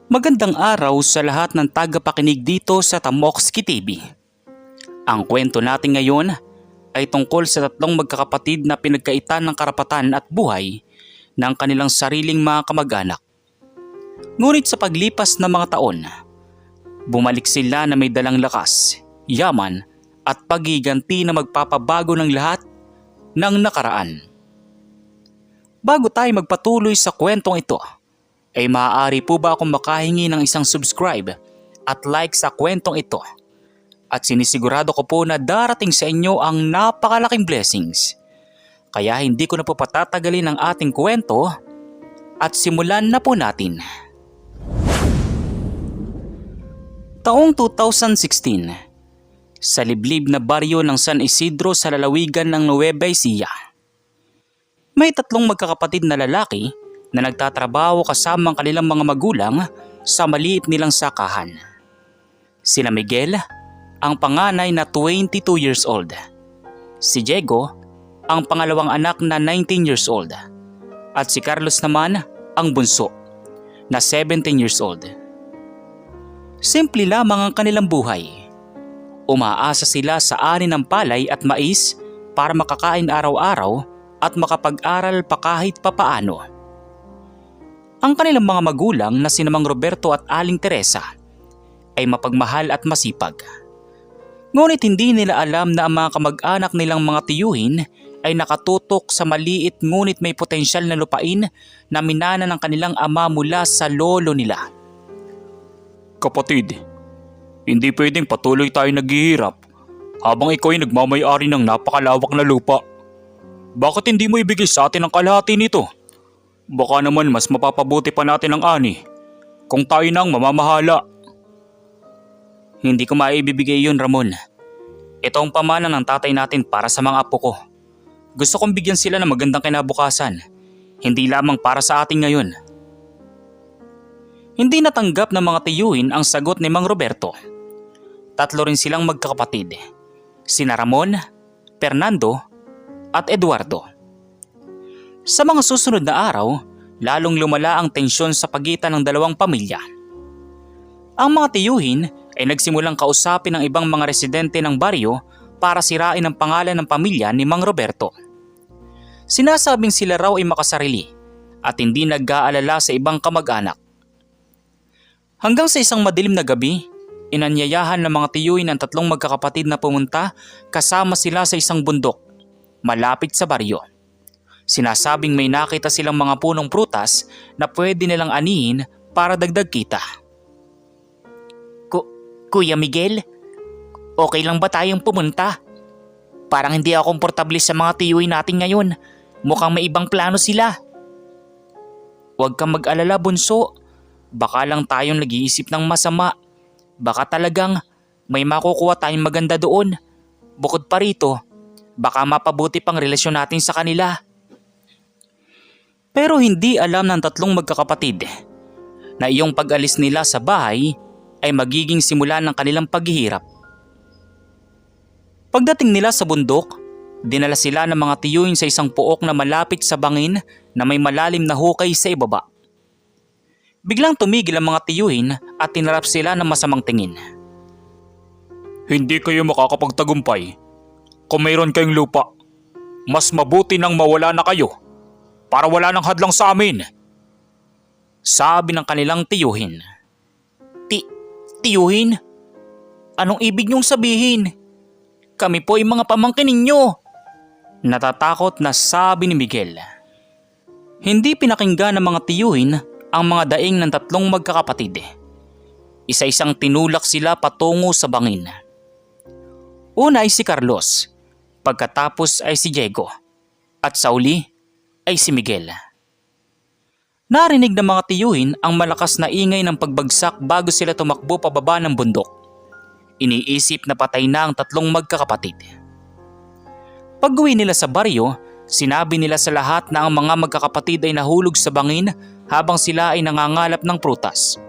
Magandang araw sa lahat ng tagapakinig dito sa Tamokski TV. Ang kwento natin ngayon ay tungkol sa tatlong magkakapatid na pinagkaitan ng karapatan at buhay ng kanilang sariling mga kamag-anak. Ngunit sa paglipas ng mga taon, bumalik sila na may dalang lakas, yaman at pagiganti na magpapabago ng lahat ng nakaraan. Bago tayo magpatuloy sa kwentong ito, ay maaari po ba akong makahingi ng isang subscribe at like sa kwentong ito? At sinisigurado ko po na darating sa inyo ang napakalaking blessings. Kaya hindi ko na po patatagalin ang ating kwento at simulan na po natin. Taong 2016, sa liblib na baryo ng San Isidro sa lalawigan ng Nueva Ecija, may tatlong magkakapatid na lalaki na nagtatrabaho kasama ang kanilang mga magulang sa maliit nilang sakahan. Sina Miguel, ang panganay na 22 years old. Si Diego, ang pangalawang anak na 19 years old. At si Carlos naman, ang bunso, na 17 years old. Simple lamang ang kanilang buhay. Umaasa sila sa ani ng palay at mais para makakain araw-araw at makapag-aral pa kahit papaano. Ang kanilang mga magulang na sina Mang Roberto at Aling Teresa ay mapagmahal at masipag. Ngunit hindi nila alam na ang mga kamag-anak nilang mga tiyuhin ay nakatutok sa maliit ngunit may potensyal na lupain na minana ng kanilang ama mula sa lolo nila. Kapatid, hindi pwedeng patuloy tayo naghihirap habang ikaw ay nagmamay-ari ng napakalawak na lupa. Bakit hindi mo ibigay sa atin ang kalahati nito? Baka naman mas mapapabuti pa natin ang ani kung tayo nang mamamahala. Hindi ko maibibigay yun, Ramon. Ito ang pamana ng tatay natin para sa mga apo ko. Gusto kong bigyan sila ng magandang kinabukasan, hindi lamang para sa atin ngayon. Hindi natanggap ng mga tiyuhin ang sagot ni Mang Roberto. Tatlo rin silang magkakapatid, sina Ramon, Fernando at Eduardo. Sa mga susunod na araw, lalong lumala ang tensyon sa pagitan ng dalawang pamilya. Ang mga tiyuhin ay nagsimulang kausapin ang ibang mga residente ng baryo para sirain ang pangalan ng pamilya ni Mang Roberto. Sinasabing sila raw ay makasarili at hindi nag-aalala sa ibang kamag-anak. Hanggang sa isang madilim na gabi, inanyayahan ng mga tiyuhin ang tatlong magkakapatid na pumunta kasama sila sa isang bundok malapit sa baryo. Sinasabing may nakita silang mga punong prutas na pwede nilang anihin para dagdag kita. Kuya Miguel, okay lang ba tayong pumunta? Parang hindi ako komportable sa mga tiyuhin natin ngayon. Mukhang may ibang plano sila. Huwag kang mag-alala, bunso. Baka lang tayong nag-iisip ng masama. Baka talagang may makukuha tayong maganda doon. Bukod pa rito, baka mapabuti pang relasyon natin sa kanila. Pero hindi alam ng tatlong magkakapatid na iyong pag-alis nila sa bahay ay magiging simula ng kanilang paghihirap. Pagdating nila sa bundok, dinala sila ng mga tiyuhin sa isang puok na malapit sa bangin na may malalim na hukay sa ibaba. Biglang tumigil ang mga tiyuhin at tinarap sila ng masamang tingin. Hindi kayo makakapagtagumpay kung mayroon kayong lupa. Mas mabuti nang mawala na kayo para wala nang hadlang sa amin, sabi ng kanilang tiyuhin. Tiyuhin? Anong ibig niyong sabihin? Kami po ay mga pamangkin ninyo. Natatakot na sabi ni Miguel. Hindi pinakinggan ng mga tiyuhin ang mga daing ng tatlong magkakapatid. Isa-isang tinulak sila patungo sa bangin. Una ay si Carlos, pagkatapos ay si Diego, at sa uli ay si Miguel. Narinig ng mga tiyuhin ang malakas na ingay ng pagbagsak bago sila tumakbo pababa ng bundok. Iniisip na patay na ang tatlong magkakapatid. Pag-uwi nila sa baryo, sinabi nila sa lahat na ang mga magkakapatid ay nahulog sa bangin habang sila ay nangangalap ng prutas.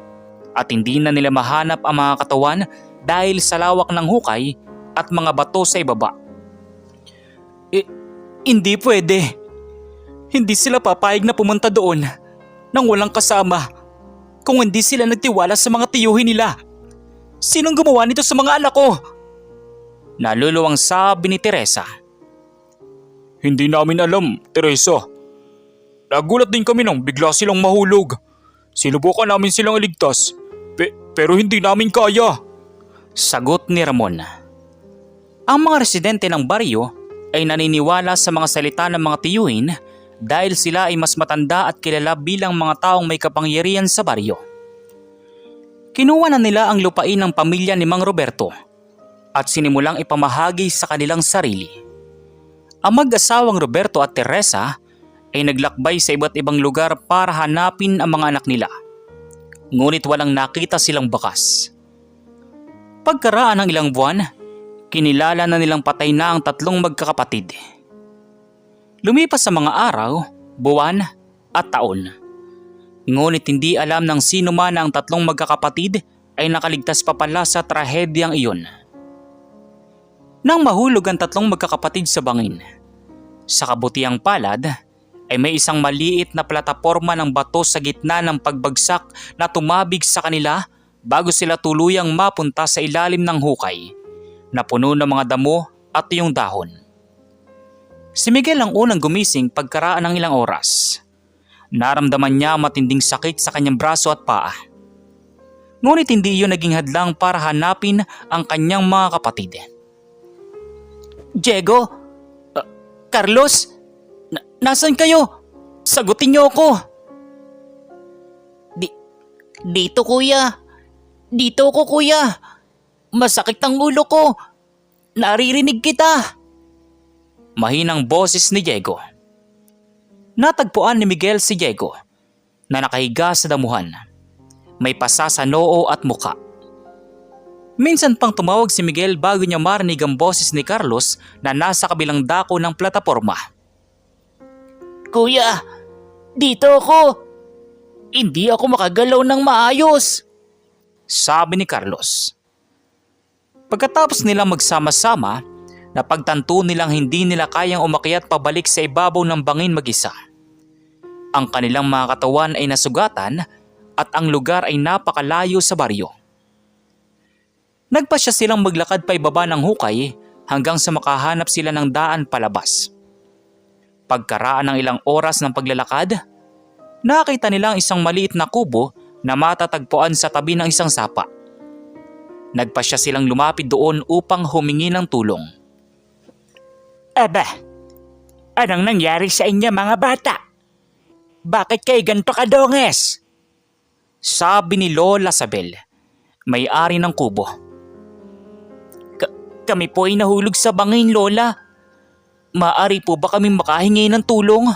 At hindi na nila mahanap ang mga katawan dahil sa lawak ng hukay at mga bato sa ibaba. Hindi pwede. Hindi sila papayag na pumunta doon nang walang kasama. kung hindi sila nagtiwala sa mga tiyuhin nila? Sinong gumawa nito sa mga anak ko? Naluluwang sabi ni Teresa. Hindi namin alam, Teresa. Nagulat din kami nang bigla silang mahulog. Sinubukan namin silang iligtas, pero hindi namin kaya. Sagot ni Ramon. Ang mga residente ng baryo ay naniniwala sa mga salita ng mga tiyuhin dahil sila ay mas matanda at kilala bilang mga taong may kapangyarihan sa baryo. Kinuha na nila ang lupain ng pamilya ni Mang Roberto at sinimulang ipamahagi sa kanilang sarili. Ang mag-asawang Roberto at Teresa ay naglakbay sa iba't ibang lugar para hanapin ang mga anak nila. Ngunit walang nakita silang bakas. Pagkaraan ng ilang buwan, kinilala na nilang patay na ang tatlong magkakapatid. Lumipas sa mga araw, buwan at taon. Ngunit hindi alam ng sino man na ang tatlong magkakapatid ay nakaligtas pa pala sa trahedyang iyon. Nang mahulog ang tatlong magkakapatid sa bangin, sa kabutiang palad ay may isang maliit na plataporma ng bato sa gitna ng pagbagsak na tumabig sa kanila bago sila tuluyang mapunta sa ilalim ng hukay na puno ng mga damo at yung dahon. Si Miguel ang unang gumising pagkaraan ng ilang oras. Naramdaman niya matinding sakit sa kanyang braso at paa. Ngunit hindi iyon naging hadlang para hanapin ang kanyang mga kapatid. Diego? Carlos? Nasaan kayo? Sagutin niyo ako! Dito kuya. Dito ako kuya. Masakit ang ulo ko. Naririnig kita. Mahinang boses ni Diego. Natagpuan ni Miguel si Diego na nakahiga sa damuhan. May pasa sa noo at muka. Minsan pang tumawag si Miguel bago niya marinig ang boses ni Carlos na nasa kabilang dako ng plataporma. Kuya, dito ako. Hindi ako makagalaw ng maayos, sabi ni Carlos. Pagkatapos nilang magsama-sama, napagtanto nilang hindi nila kayang umakyat pabalik sa ibabaw ng bangin mag-isa. Ang kanilang mga katawan ay nasugatan at ang lugar ay napakalayo sa baryo. Nagpasya silang maglakad pa ibaba ng hukay hanggang sa makahanap sila ng daan palabas. Pagkaraan ng ilang oras ng paglalakad, nakita nilang isang maliit na kubo na matatagpuan sa tabi ng isang sapa. Nagpasya silang lumapit doon upang humingi ng tulong. Aba, anong nangyari sa inyo mga bata? Bakit kayo ganito kadonges? Sabi ni Lola Sabel, may-ari ng kubo. Kami po ay nahulog sa bangin, Lola. Maaari po ba kami makahingi ng tulong?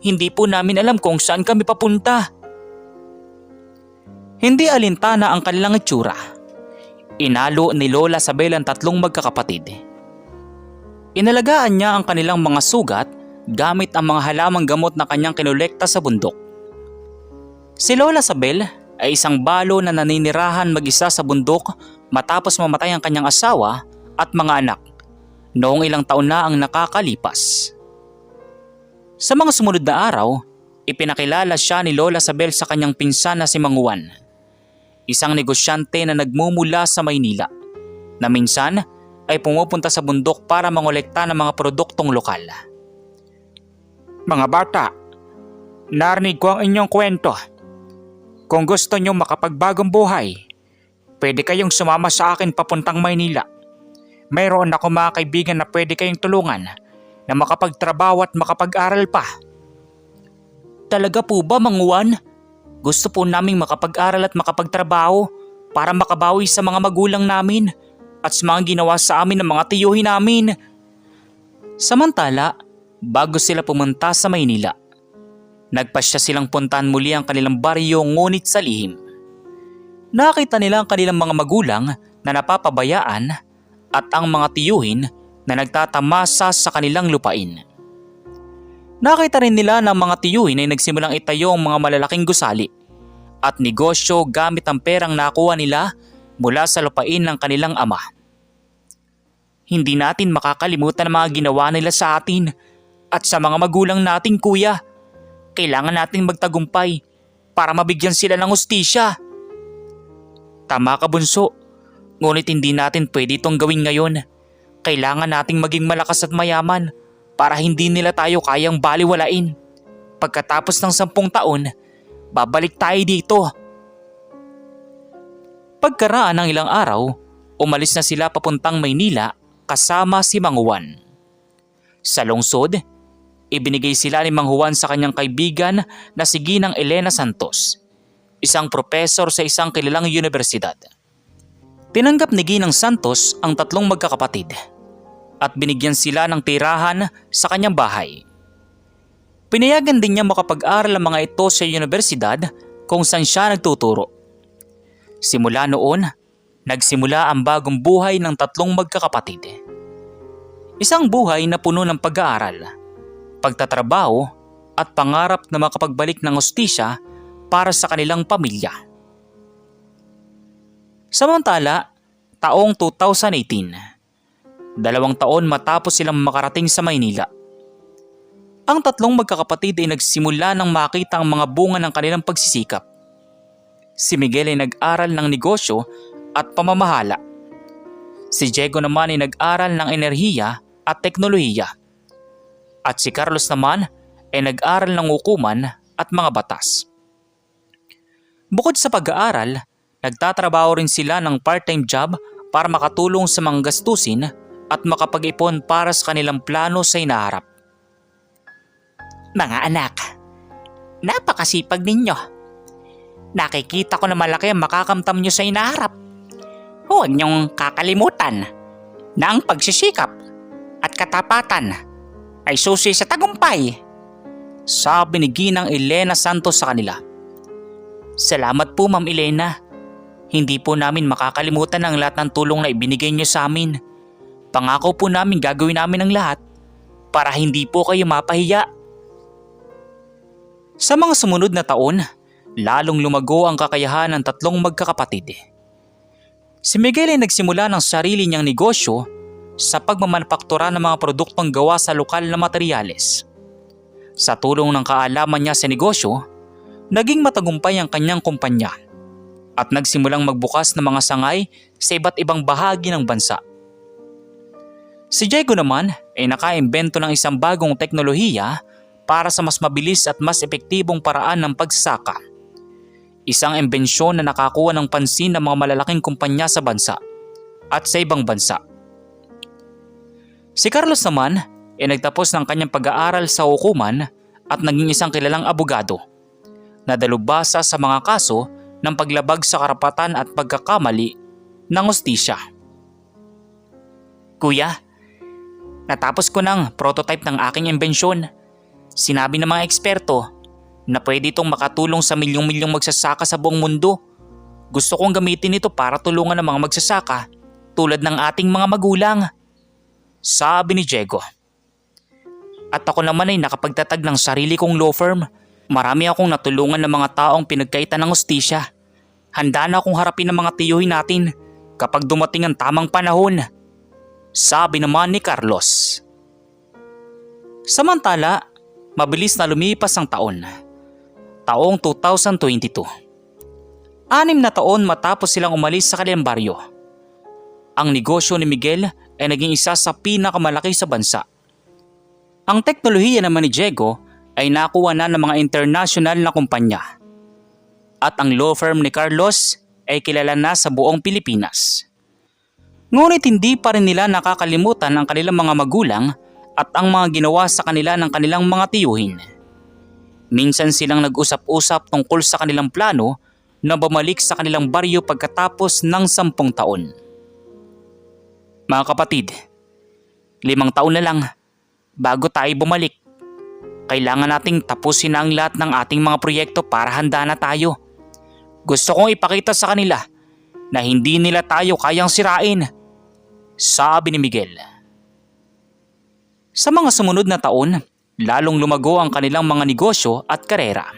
Hindi po namin alam kung saan kami papunta. Hindi alintana ang kanilang itsura. Inalo ni Lola Sabel ang tatlong magkakapatid. Inalagaan niya ang kanilang mga sugat gamit ang mga halamang gamot na kanyang kinolekta sa bundok. Si Lola Sabel ay isang balo na naninirahan mag-isa sa bundok matapos mamatay ang kanyang asawa at mga anak noong ilang taon na ang nakakalipas. Sa mga sumunod na araw, ipinakilala siya ni Lola Sabel sa kanyang pinsan na si Mang Juan, isang negosyante na nagmumula sa Maynila, na minsan ay pumupunta sa bundok para mangolekta ng mga produktong lokal. Mga bata, narinig ko ang inyong kwento. Kung gusto nyo makapagbagong buhay, pwede kayong sumama sa akin papuntang Maynila. Mayroon ako mga kaibigan na pwede kayong tulungan na makapagtrabaho at makapag-aral pa. Talaga po ba, Mang Juan? Gusto po naming makapag-aral at makapagtrabaho para makabawi sa mga magulang namin at sa mga ginawa sa amin ng mga tiyuhin namin. Samantala, bago sila pumunta sa Maynila, nagpasya silang puntahan muli ang kanilang baryo ngunit sa lihim. Nakita nila ang kanilang mga magulang na napapabayaan at ang mga tiyuhin na nagtatamasa sa kanilang lupain. Nakita rin nila na mga tiyuhin ay nagsimulang itayo ang mga malalaking gusali at negosyo gamit ang perang nakuha nila mula sa lupain ng kanilang ama. Hindi natin makakalimutan ang mga ginawa nila sa atin at sa mga magulang natin, kuya. Kailangan natin magtagumpay. para mabigyan sila ng hustisya. Tama ka, bunso. Ngunit hindi natin pwede itong gawin ngayon. Kailangan nating maging malakas at mayaman para hindi nila tayo kayang baliwalain. Pagkatapos ng 10 taon, babalik tayo dito. Pagkaraan ng ilang araw, umalis na sila papuntang Maynila kasama si Mang Juan. Sa lungsod, ibinigay sila ni Mang Juan sa kanyang kaibigan na si Ginang Elena Santos, isang propesor sa isang kilalang universidad. Tinanggap ni Ginang Santos ang 3 magkakapatid at binigyan sila ng tirahan sa kanyang bahay. Pinayagan din niya makapag-aral ang mga ito sa universidad kung saan siya nagtuturo. Simula noon, nagsimula ang bagong buhay ng 3 magkakapatid. Isang buhay na puno ng pag-aaral, pagtatrabaho at pangarap na makapagbalik ng hustisya para sa kanilang pamilya. Samantala, taong 2018, 2 taon matapos silang makarating sa Maynila. Ang 3 magkakapatid ay nagsimula nang makita ang mga bunga ng kanilang pagsisikap. Si Miguel ay nag-aral ng negosyo at pamamahala. Si Diego naman ay nag-aral ng enerhiya at teknolohiya. At si Carlos naman ay nag-aral ng hukuman at mga batas. Bukod sa pag-aaral, nagtatrabaho rin sila ng part-time job para makatulong sa mga gastusin at makapag-ipon para sa kanilang plano sa hinaharap. Mga anak, napakasipag ninyo. Nakikita ko na malaki ang makakamtam nyo sa hinaharap. Huwag niyong kakalimutan na ang pagsisikap at katapatan ay susi sa tagumpay, sabi ni Ginang Elena Santos sa kanila. Salamat po, Ma'am Elena. Hindi po namin makakalimutan ang lahat ng tulong na ibinigay niyo sa amin. Pangako po namin gagawin namin ang lahat para hindi po kayo mapahiya. Sa mga sumunod na taon, lalong lumago ang kakayahan ng 3 magkakapatid. Si Miguel ay nagsimula ng sarili niyang negosyo sa pagmamanufaktura ng mga produktong gawa sa lokal na materyales. Sa tulong ng kaalaman niya sa negosyo, naging matagumpay ang kanyang kumpanya at nagsimulang magbukas ng mga sangay sa iba't ibang bahagi ng bansa. Si Diego naman ay nakaimbento ng isang bagong teknolohiya para sa mas mabilis at mas epektibong paraan ng pagsasaka. Isang imbensyon na nakakuha ng pansin ng mga malalaking kumpanya sa bansa at sa ibang bansa. Si Carlos naman ay nagtapos ng kanyang pag-aaral sa hukuman at naging isang kilalang abogado na dalubhasa sa mga kaso ng paglabag sa karapatan at pagkakamali ng hustisya. Kuya, natapos ko ng prototype ng aking imbensyon. Sinabi ng mga eksperto na pwede itong makatulong sa milyong-milyong magsasaka sa buong mundo. Gusto kong gamitin ito para tulungan ng mga magsasaka tulad ng ating mga magulang, sabi ni Diego. At ako naman ay nakapagtatag ng sarili kong law firm. Marami akong natulungan ng mga taong pinagkaitan ng hustisya. Handa na akong harapin ang mga tiyuhin natin kapag dumating ang tamang panahon, sabi naman ni Carlos. Samantala, mabilis na lumipas ang taon. Taong 2022. 6 na taon matapos silang umalis sa kanilang baryo. Ang negosyo ni Miguel ay naging isa sa pinakamalaki sa bansa. Ang teknolohiya naman ni Diego ay nakuha na ng mga international na kumpanya. At ang law firm ni Carlos ay kilala na sa buong Pilipinas. Ngunit hindi pa rin nila nakakalimutan ang kanilang mga magulang at ang mga ginawa sa kanila ng kanilang mga tiyuhin. Minsan silang nag-usap-usap tungkol sa kanilang plano na bumalik sa kanilang baryo pagkatapos ng 10 taon. Mga kapatid, 5 taon na lang bago tayo bumalik. Kailangan nating tapusin na ang lahat ng ating mga proyekto para handa na tayo. Gusto kong ipakita sa kanila na hindi nila tayo kayang sirain, sabi ni Miguel. Sa mga sumunod na taon, lalong lumago ang kanilang mga negosyo at karera.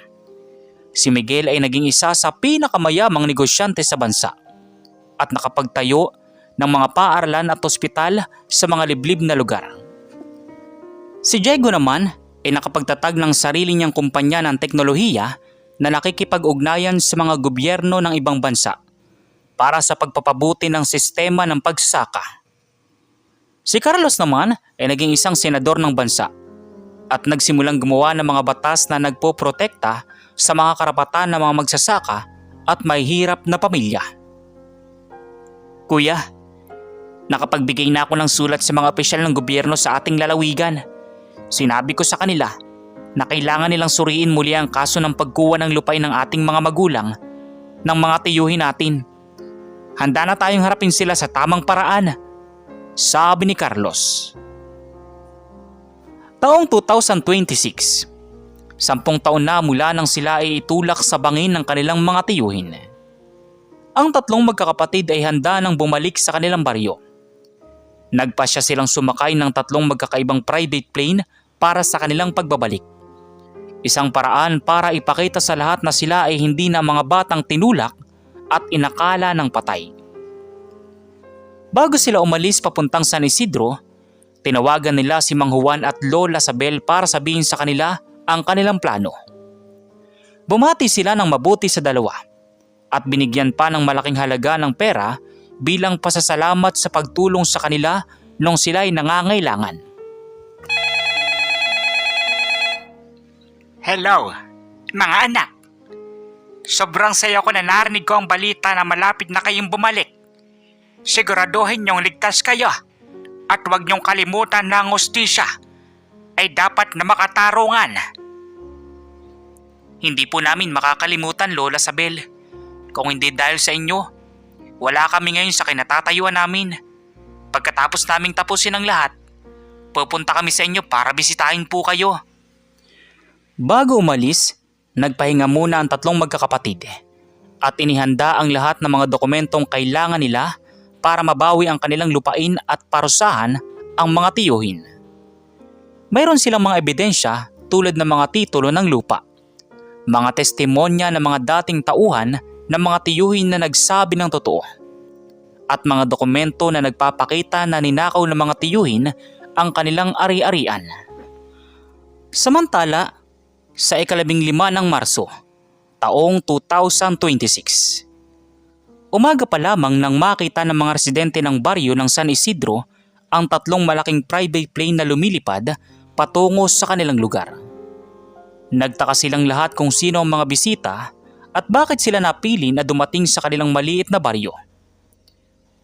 Si Miguel ay naging isa sa pinakamayamang negosyante sa bansa at nakapagtayo ng mga paaralan at ospital sa mga liblib na lugar. Si Diego naman ay nakapagtatag ng sarili niyang kumpanya ng teknolohiya na nakikipag-ugnayan sa mga gobyerno ng ibang bansa para sa pagpapabuti ng sistema ng pagsasaka. Si Carlos naman ay naging isang senador ng bansa at nagsimulang gumawa ng mga batas na nagpoprotekta sa mga karapatan ng mga magsasaka at may hirap na pamilya. Kuya, nakapagbigay na ako ng sulat sa mga opisyal ng gobyerno sa ating lalawigan. Sinabi ko sa kanila na kailangan nilang suriin muli ang kaso ng pagkuha ng lupain ng ating mga magulang ng mga tiyuhin natin. Handa na tayong harapin sila sa tamang paraan, sabi ni Carlos. Taong 2026, 10 taon na mula nang sila ay itulak sa bangin ng kanilang mga tiyuhin. Ang tatlong magkakapatid ay handa nang bumalik sa kanilang baryo. Nagpasya silang sumakay ng 3 magkakaibang private plane para sa kanilang pagbabalik. Isang paraan para ipakita sa lahat na sila ay hindi na mga batang tinulak at inakala ng patay. Bago sila umalis papuntang San Isidro, tinawagan nila si Mang Juan at Lola Sabel para sabihin sa kanila ang kanilang plano. Bumati sila ng mabuti sa dalawa at binigyan pa ng malaking halaga ng pera bilang pasasalamat sa pagtulong sa kanila nung sila ay nangangailangan. Hello, mga anak. Sobrang saya ko na narinig ko ang balita na malapit na kayong bumalik. Siguraduhin niyong ligtas kayo at huwag niyong kalimutan na ang hustisya ay dapat na makatarungan. Hindi po namin makakalimutan, Lola Sabel. Kung hindi dahil sa inyo, wala kami ngayon sa kinatatayuan namin. Pagkatapos naming tapusin ang lahat, pupunta kami sa inyo para bisitahin po kayo. Bago umalis, nagpahinga muna ang 3 magkakapatid at inihanda ang lahat ng mga dokumentong kailangan nila para mabawi ang kanilang lupain at parusahan ang mga tiyuhin. Mayroon silang mga ebidensya tulad ng mga titulo ng lupa, mga testimonya ng mga dating tauhan ng mga tiyuhin na nagsabi ng totoo, at mga dokumento na nagpapakita na ninakaw ng mga tiyuhin ang kanilang ari-arian. Samantala, sa 15 ng Marso, taong 2026, umaga pa lamang nang makita ng mga residente ng baryo ng San Isidro ang 3 malaking private plane na lumilipad patungo sa kanilang lugar. Nagtaka silang lahat kung sino ang mga bisita at bakit sila napili na dumating sa kanilang maliit na baryo.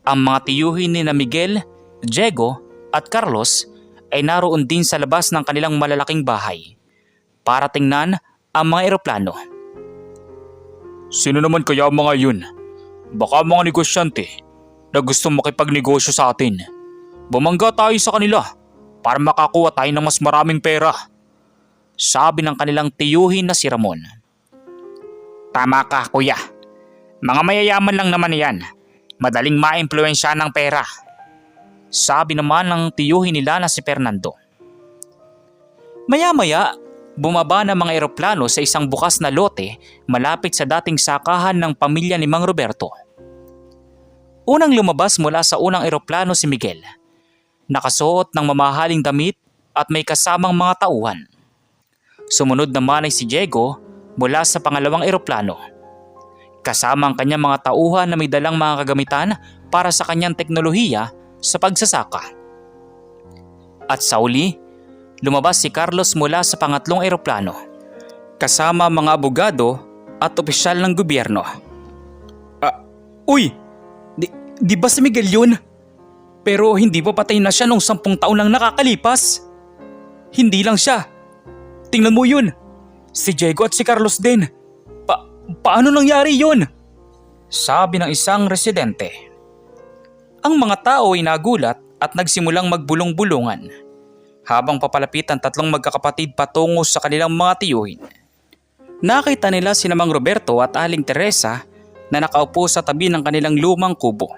Ang mga tiyuhin ni Miguel, Diego at Carlos ay naroon din sa labas ng kanilang malalaking bahay para tingnan ang mga eroplano. Sino naman kaya ang mga yun? Baka mga negosyante na gustong makipagnegosyo sa atin. Bumangga tayo sa kanila para makakuha tayo ng mas maraming pera, sabi ng kanilang tiyuhin na si Ramon. Tama ka, kuya. Mga mayayaman lang naman yan. Madaling maimpluwensya ng pera, sabi naman ng tiyuhin nila na si Fernando. Maya-maya, bumaba ng mga eroplano sa isang bukas na lote malapit sa dating sakahan ng pamilya ni Mang Roberto. Unang lumabas mula sa unang eroplano si Miguel, nakasuot ng mamahaling damit at may kasamang mga tauhan. Sumunod naman ay si Diego mula sa pangalawang eroplano, kasama ang kanyang mga tauhan na may dalang mga kagamitan para sa kanyang teknolohiya sa pagsasaka. At sa uli, lumabas si Carlos mula sa pangatlong eroplano, kasama mga abogado at opisyal ng gobyerno. Uy! Di ba si Miguel yun? Pero hindi pa patay na siya nung 10 taon lang nakakalipas. Hindi lang siya. Tingnan mo yun. Si Diego at si Carlos din. Paano nangyari yun? Sabi ng isang residente. Ang mga tao ay nagulat at nagsimulang magbulong-bulungan habang papalapit ang 3 magkakapatid patungo sa kanilang mga tiyuhin. Nakita nila sina Mang Roberto at Aling Teresa na nakaupo sa tabi ng kanilang lumang kubo,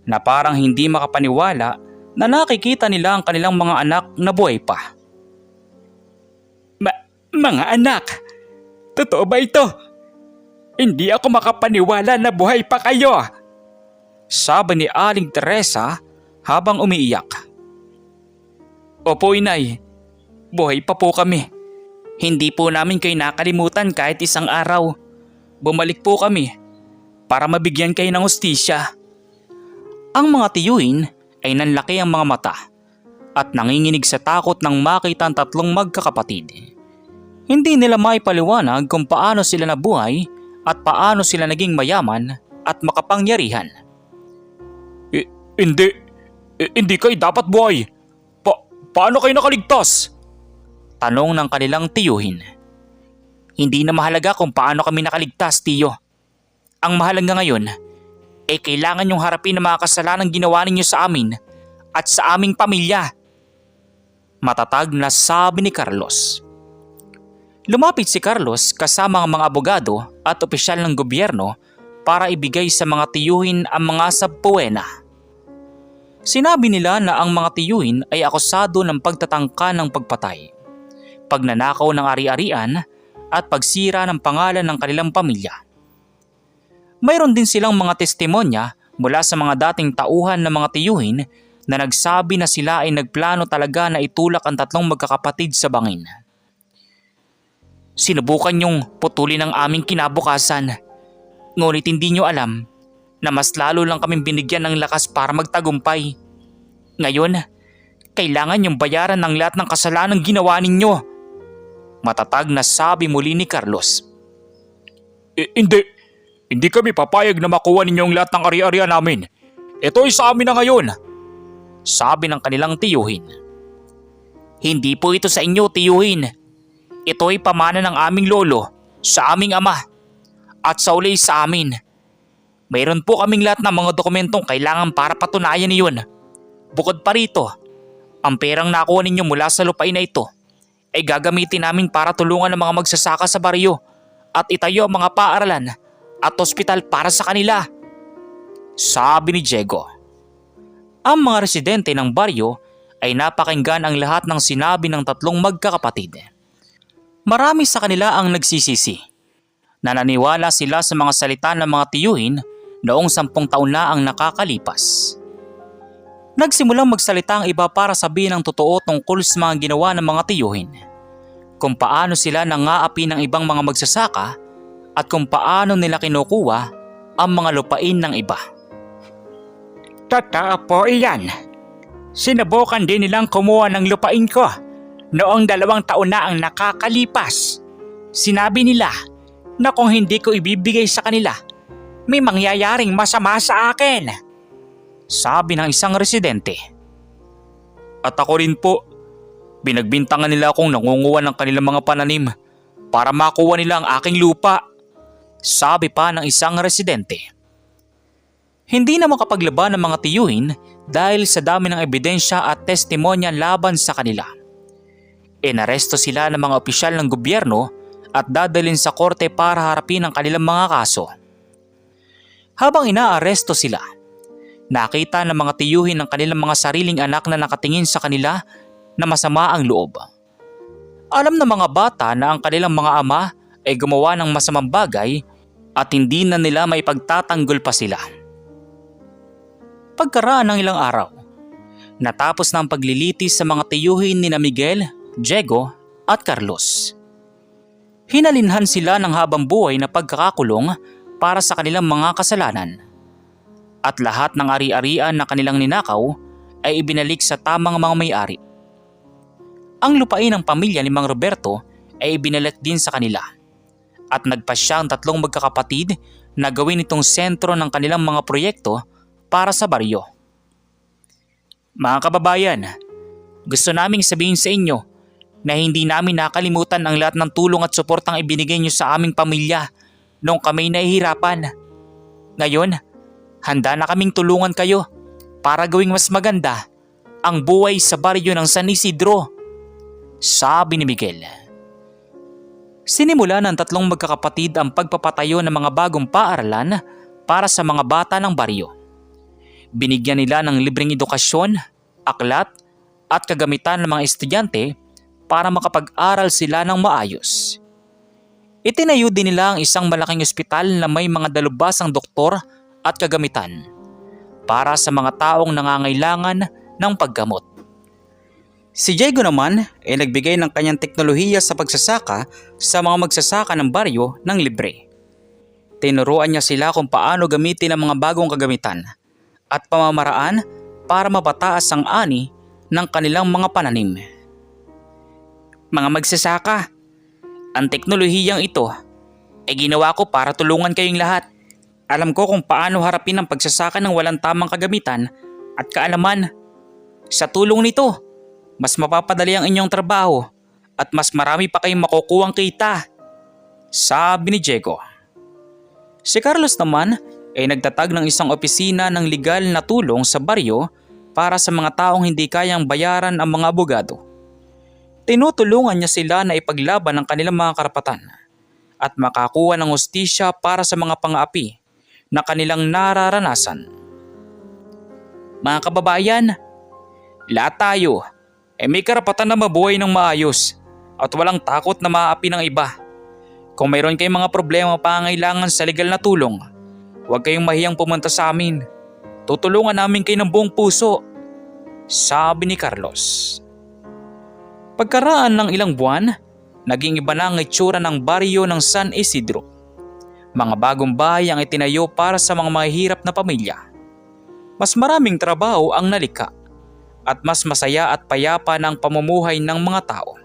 na parang hindi makapaniwala na nakikita nila ang kanilang mga anak na buhay pa. Mga anak, totoo ba ito? Hindi ako makapaniwala na buhay pa kayo, sabi ni Aling Teresa habang umiiyak. Opo, inay. Buhay pa po kami. Hindi po namin kayo nakalimutan kahit isang araw. Bumalik po kami para mabigyan kayo ng hustisya. Ang mga tiyuhin ay nanlaki ang mga mata at nanginginig sa takot nang makita ang tatlong magkakapatid. Hindi nila maipaliwanag kung paano sila nabuhay at paano sila naging mayaman at makapangyarihan. Hindi kayo dapat buhay. Paano kayo nakaligtas? Tanong ng kanilang tiyuhin. Hindi na mahalaga kung paano kami nakaligtas, tiyo. Ang mahalaga ngayon ay kailangan niyong harapin ang mga kasalanang ginawa ninyo sa amin at sa aming pamilya. Matatag na sabi ni Carlos. Lumapit si Carlos kasama ang mga abogado at opisyal ng gobyerno para ibigay sa mga tiyuhin ang mga sabpuwena. Sinabi nila na ang mga tiyuhin ay akusado ng pagtatangka ng pagpatay, pagnanakaw ng ari-arian at pagsira ng pangalan ng kanilang pamilya. Mayroon din silang mga testimonya mula sa mga dating tauhan ng mga tiyuhin na nagsabi na sila ay nagplano talaga na itulak ang tatlong magkakapatid sa bangin. Sinubukan niyong putulin ang aming kinabukasan, ngunit hindi niyo alam na mas lalo lang kaming binigyan ng lakas para magtagumpay. Ngayon, kailangan niyong bayaran ng lahat ng kasalanang ginawa ninyo. Matatag na sabi muli ni Carlos. Hindi kami papayag na makuha ninyo ang lahat ng ari-arian namin. Ito ay sa amin na ngayon. Sabi ng kanilang tiyuhin. Hindi po ito sa inyo, tiyuhin. Ito ay pamana ng aming lolo sa aming ama at sa uli sa amin. Mayroon po kaming lahat ng mga dokumentong kailangan para patunayan niyon. Bukod pa rito, ang perang nakuha ninyo mula sa lupain na ito ay gagamitin namin para tulungan ang mga magsasaka sa baryo at itayo ang mga paaralan at ospital para sa kanila. Sabi ni Diego. Ang mga residente ng baryo ay napakinggan ang lahat ng sinabi ng tatlong magkakapatid. Marami sa kanila ang nagsisisi. Nananiwala sila sa mga salita ng mga tiyuhin noong 10 taon na ang nakakalipas. Nagsimulang magsalita ang iba para sabihin ang totoo tungkol sa mga ginawa ng mga tiyuhin. Kung paano sila nangaapi ng ibang mga magsasaka at kung paano nila kinukuha ang mga lupain ng iba. Totoo po iyan. Sinubukan din nilang kumuha ng lupain ko noong 2 taon na ang nakakalipas. Sinabi nila na kung hindi ko ibibigay sa kanila, may mangyayaring masama sa akin. Sabi ng isang residente. At ako rin po. Binagbintangan nila akong nangunguha ng kanilang mga pananim para makuha nila ang aking lupa. Sabi pa ng isang residente. Hindi na makapaglaban ng mga tiyuhin dahil sa dami ng ebidensya at testimonya laban sa kanila. Inaresto sila ng mga opisyal ng gobyerno at dadalhin sa korte para harapin ang kanilang mga kaso. Habang inaaresto sila, nakita ng mga tiyuhin ng kanilang mga sariling anak na nakatingin sa kanila na masama ang loob. Alam ng mga bata na ang kanilang mga ama ay gumawa ng masamang bagay at hindi na nila maipagtatanggol pa sila. Pagkaraan ng ilang araw, natapos na ang paglilitis sa mga tiyuhin ni Miguel, Diego at Carlos. Hinalinhan sila ng habang buhay na pagkakakulong para sa kanilang mga kasalanan. At lahat ng ari-arian na kanilang ninakaw ay ibinalik sa tamang mga may-ari. Ang lupain ng pamilya ni Mang Roberto ay ibinalik din sa kanila. At nagpasya ang tatlong magkakapatid na gawin itong sentro ng kanilang mga proyekto para sa baryo. Mga kababayan, gusto naming sabihin sa inyo na hindi namin nakalimutan ang lahat ng tulong at suportang ibinigay niyo sa aming pamilya noong kami nahihirapan. Ngayon, handa na kaming tulungan kayo para gawing mas maganda ang buhay sa baryo ng San Isidro, sabi ni Miguel. Sinimula ng tatlong magkakapatid ang pagpapatayo ng mga bagong paaralan para sa mga bata ng baryo. Binigyan nila ng libreng edukasyon, aklat at kagamitan ng mga estudyante para makapag-aral sila ng maayos. Itinayo din nila ang isang malaking ospital na may mga dalubhasang doktor at kagamitan para sa mga taong nangangailangan ng paggamot. Si Diego naman ay nagbigay ng kanyang teknolohiya sa pagsasaka sa mga magsasaka ng baryo ng libre. Tinuruan niya sila kung paano gamitin ang mga bagong kagamitan at pamamaraan para mapataas ang ani ng kanilang mga pananim. Mga magsasaka, ang teknolohiyang ito ay ginawa ko para tulungan kayong lahat. Alam ko kung paano harapin ang pagsasaka ng walang tamang kagamitan at kaalaman. Sa tulong nito, mas mapapadali ang inyong trabaho at mas marami pa kayong makukuhang kita, sabi ni Diego. Si Carlos naman ay nagtatag ng isang opisina ng legal na tulong sa baryo para sa mga taong hindi kayang bayaran ang mga abogado. Tinutulungan niya sila na ipaglaban ang kanilang mga karapatan at makakuha ng hustisya para sa mga pang-aapi na kanilang nararanasan. Mga kababayan, lahat tayo ay may karapatan na mabuhay ng maayos at walang takot na maaapi ng iba. Kung mayroon kayong mga problema o pangangailangan sa legal na tulong, huwag kayong mahiyang pumunta sa amin. Tutulungan namin kayo ng buong puso, sabi ni Carlos. Pagkaraan ng ilang buwan, naging iba na ang itsura ng baryo ng San Isidro. Mga bagong bahay ang itinayo para sa mga mahihirap na pamilya. Mas maraming trabaho ang nalikha at mas masaya at payapa ng pamumuhay ng mga tao.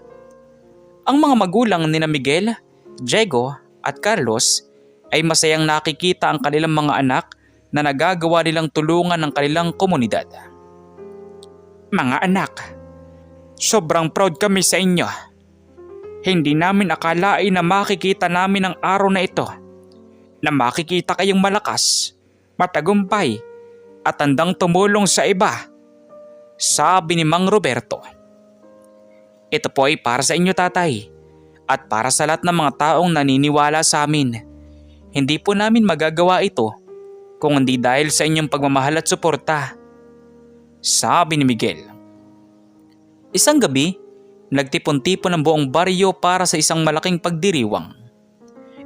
Ang mga magulang ni Miguel, Diego at Carlos ay masayang nakikita ang kanilang mga anak na nagagawa nilang tulungan ng kanilang komunidad. Mga anak, sobrang proud kami sa inyo. Hindi namin akalain na makikita namin ang araw na ito, na makikita kayong malakas, matagumpay at handang tumulong sa iba, sabi ni Mang Roberto. Ito po ay para sa inyo, tatay, at para sa lahat ng mga taong naniniwala sa amin. Hindi po namin magagawa ito kung hindi dahil sa inyong pagmamahal at suporta, sabi ni Miguel. Isang gabi, nagtipon-tipon ang buong baryo para sa isang malaking pagdiriwang.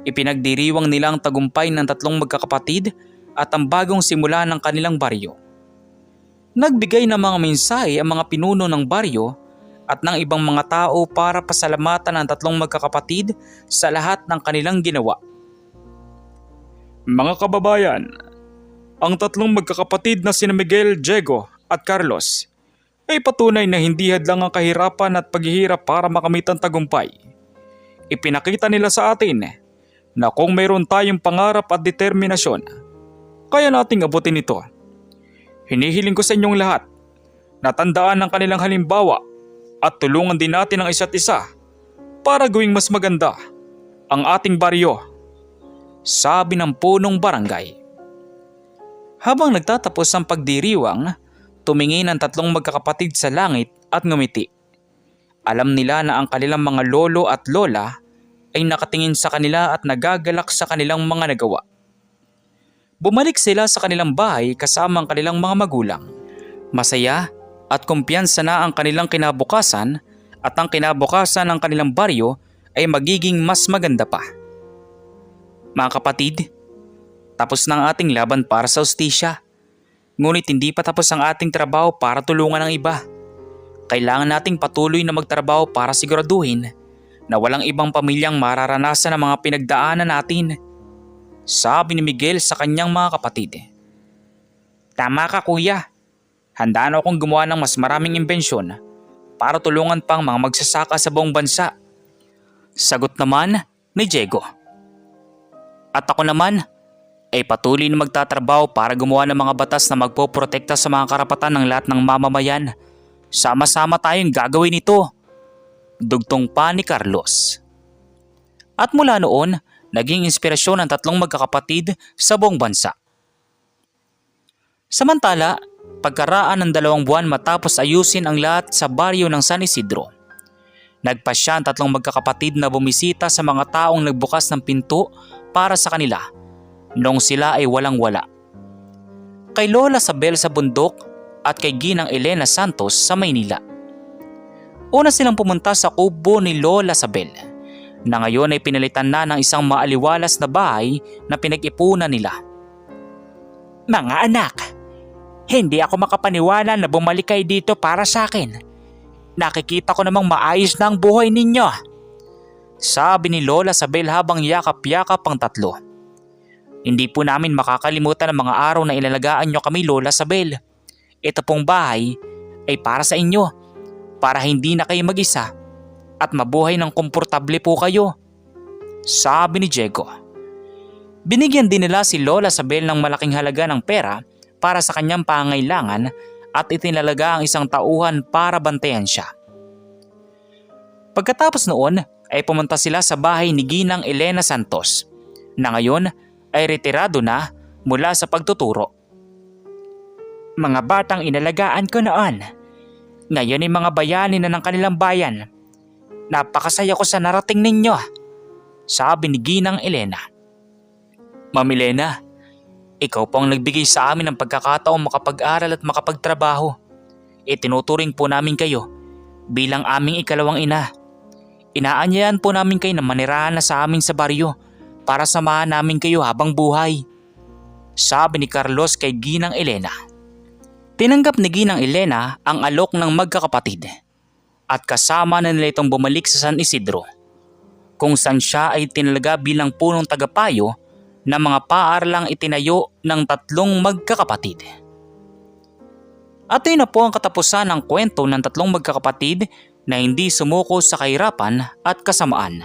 Ipinagdiriwang nila ang tagumpay ng tatlong magkakapatid at ang bagong simula ng kanilang baryo. Nagbigay ng mga mensahe ang mga pinuno ng baryo at ng ibang mga tao para pasalamatan ang tatlong magkakapatid sa lahat ng kanilang ginawa. Mga kababayan, ang tatlong magkakapatid na sina Miguel, Diego at Carlos ay patunay na hindi hadlang ang kahirapan at paghihirap para makamit ang tagumpay. Ipinakita nila sa atin na kung mayroon tayong pangarap at determinasyon, kaya nating abutin ito. Hinihiling ko sa inyong lahat na tandaan ang kanilang halimbawa at tulungan din natin ang isa't isa para gawing mas maganda ang ating baryo, sabi ng punong barangay. Habang nagtatapos ang pagdiriwang, tumingin ang tatlong magkakapatid sa langit at ngumiti. Alam nila na ang kanilang mga lolo at lola ay nakatingin sa kanila at nagagalak sa kanilang mga nagawa. Bumalik sila sa kanilang bahay kasama ang kanilang mga magulang. Masaya at kumpiyansa na ang kanilang kinabukasan at ang kinabukasan ng kanilang baryo ay magiging mas maganda pa. Mga kapatid, tapos na ang ating laban para sa hustisya. Ngunit hindi pa tapos ang ating trabaho para tulungan ang iba. Kailangan nating patuloy na magtrabaho para siguraduhin na walang ibang pamilyang mararanasan ang mga pinagdaanan natin, sabi ni Miguel sa kanyang mga kapatid. Tama ka, kuya. Handa na akong gumawa ng mas maraming imbensyon para tulungan pang mga magsasaka sa buong bansa, sagot naman ni Diego. At ako naman ay patuloy na magtatrabaho para gumawa ng mga batas na magpoprotekta sa mga karapatan ng lahat ng mamamayan. Sama-sama tayong gagawin ito, dugtong pa ni Carlos. At mula noon, naging inspirasyon ang tatlong magkakapatid sa buong bansa. Samantala, pagkaraan ng 2 buwan matapos ayusin ang lahat sa baryo ng San Isidro, nagpasya ang tatlong magkakapatid na bumisita sa mga taong nagbukas ng pinto para sa kanila noong sila ay walang-wala. Kay Lola Sabel sa bundok at kay Ginang Elena Santos sa Maynila. Una silang pumunta sa kubo ni Lola Sabel na ngayon ay pinalitan na ng isang maaliwalas na bahay na pinag-ipunan nila. Mga anak, hindi ako makapaniwala na bumalik kayo dito para sa akin. Nakikita ko namang maayos na ang buhay ninyo. Sabi ni Lola Sabel habang yakap-yakap ang tatlo. Hindi po namin makakalimutan ang mga araw na inalagaan nyo kami, Lola Sabel. Ito pong bahay ay para sa inyo, para hindi na kayo mag-isa at mabuhay ng komportable po kayo. Sabi ni Diego. Binigyan din nila si Lola Sabel ng malaking halaga ng pera para sa kanyang pangailangan at itinalaga ang isang tauhan para bantayan siya. Pagkatapos noon ay pumunta sila sa bahay ni Ginang Elena Santos na ngayon ay retirado na mula sa pagtuturo. Mga batang inalagaan ko noon, ngayon ay mga bayani na ng kanilang bayan. Napakasaya ko sa narating ninyo. Sabi ni Ginang Elena. Ma'am Elena, ikaw po ang nagbigay sa amin ng pagkakataong makapag-aral at makapagtrabaho. Itinuturing po namin kayo bilang aming ikalawang ina. Inaanyayan po namin kayo na manirahan na sa amin sa baryo para samahan namin kayo habang buhay. Sabi ni Carlos kay Ginang Elena. Tinanggap ni Ginang Elena ang alok ng magkakapatid at kasama na nila itong bumalik sa San Isidro, kung saan siya ay tinalaga bilang punong tagapayo ng mga paaralang itinayo ng tatlong magkakapatid. At yun na po ang katapusan ng kwento ng tatlong magkakapatid na hindi sumuko sa kahirapan at kasamaan.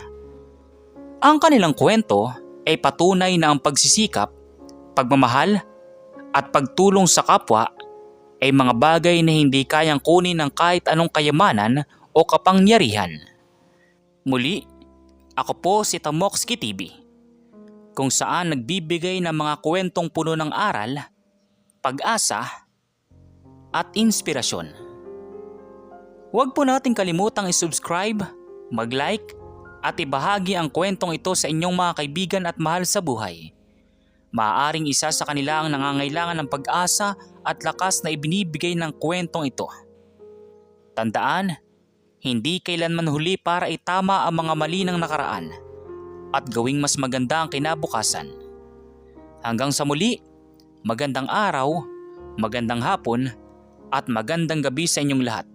Ang kanilang kwento ay patunay na ang pagsisikap, pagmamahal at pagtulong sa kapwa ay mga bagay na hindi kayang kunin ng kahit anong kayamanan o kapangyarihan. Muli, ako po si Tamoxki TV, kung saan nagbibigay ng mga kwentong puno ng aral, pag-asa at inspirasyon. Huwag po nating kalimutang i-subscribe, mag-like at ibahagi ang kwentong ito sa inyong mga kaibigan at mahal sa buhay. Maaaring isa sa kanila ang nangangailangan ng pag-asa at lakas na ibinibigay ng kwentong ito. Tandaan, hindi kailanman huli para itama ang mga mali ng nakaraan at gawing mas maganda ang kinabukasan. Hanggang sa muli, magandang araw, magandang hapon at magandang gabi sa inyong lahat.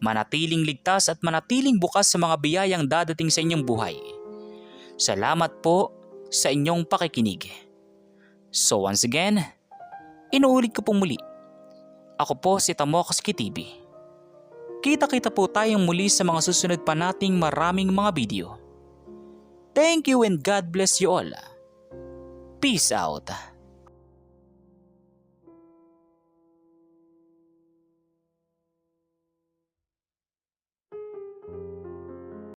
Manatiling ligtas at manatiling bukas sa mga biyayang dadating sa inyong buhay. Salamat po sa inyong pakikinig. So once again, inuulit ko pong muli. Ako po si Tamoxki TV. Kita-kita po tayong muli sa mga susunod pa nating maraming mga video. Thank you and God bless you all. Peace out.